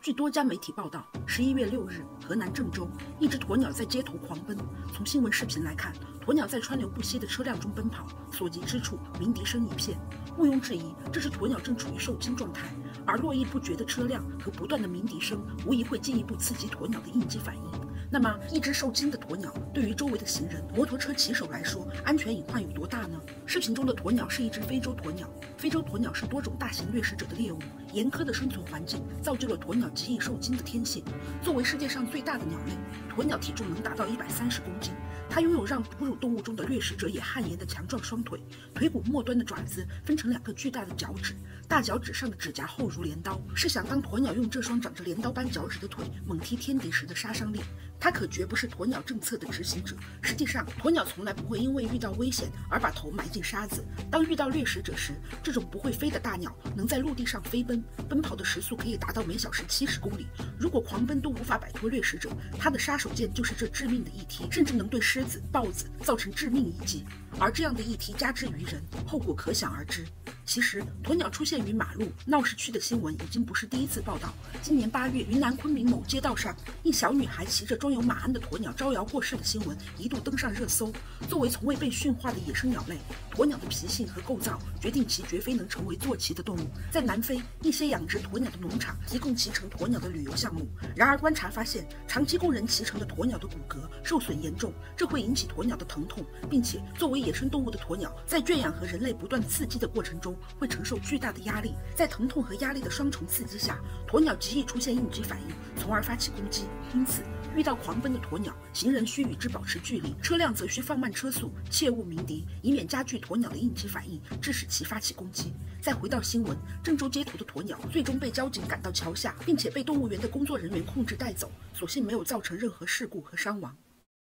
据多家媒体报道，11月6日，河南郑州一只鸵鸟在街头狂奔。从新闻视频来看，鸵鸟在川流不息的车辆中奔跑，所及之处鸣笛声一片。毋庸置疑，这只鸵鸟正处于受惊状态，而络绎不绝的车辆和不断的鸣笛声，无疑会进一步刺激鸵鸟的应激反应。那么，一只受惊的鸵鸟对于周围的行人、摩托车骑手来说，安全隐患有多大呢？视频中的鸵鸟是一只非洲鸵鸟。非洲鸵鸟是多种大型掠食者的猎物，严苛的生存环境造就了鸵鸟极易受惊的天性。作为世界上最大的鸟类，鸵鸟体重能达到130公斤。它拥有让哺乳动物中的掠食者也汗颜的强壮双腿，腿骨末端的爪子分成2个巨大的脚趾，大脚趾上的指甲厚如镰刀。试想，当鸵鸟用这双长着镰刀般脚趾的腿猛踢天敌时的杀伤力，它可绝不是鸵鸟政策的执行者。实际上，鸵鸟从来不会因为遇到危险而把头埋进沙子。当遇到掠食者时，这种不会飞的大鸟能在陆地上飞奔，奔跑的时速可以达到每小时70公里。如果狂奔都无法摆脱掠食者，它的杀手锏就是这致命的一踢，甚至能对狮子、豹子造成致命一击。而这样的一踢加之于人，后果可想而知。其实，鸵鸟出现于马路、闹市区的新闻已经不是第一次报道。今年8月，云南昆明某街道上，一小女孩骑着装有马鞍的鸵鸟招摇过市的新闻一度登上热搜。作为从未被驯化的野生鸟类，鸵鸟的脾性和构造决定其绝非能成为坐骑的动物。在南非，一些养殖鸵鸟的农场提供骑乘鸵鸟的旅游项目。然而，观察发现，长期供人骑乘的鸵鸟的骨骼受损严重，这会引起鸵鸟的疼痛，并且作为野生动物的鸵鸟，在圈养和人类不断刺激的过程中，会承受巨大的压力。在疼痛和压力的双重刺激下，鸵鸟极易出现应激反应，从而发起攻击。因此，遇到狂奔的鸵鸟，行人需与之保持距离，车辆则需放慢车速，切勿鸣笛，以免加剧鸵鸟的应激反应，致使其发起攻击。再回到新闻，郑州街头的鸵鸟最终被交警赶到桥下，并且被动物园的工作人员控制带走，所幸没有造成任何事故和伤亡。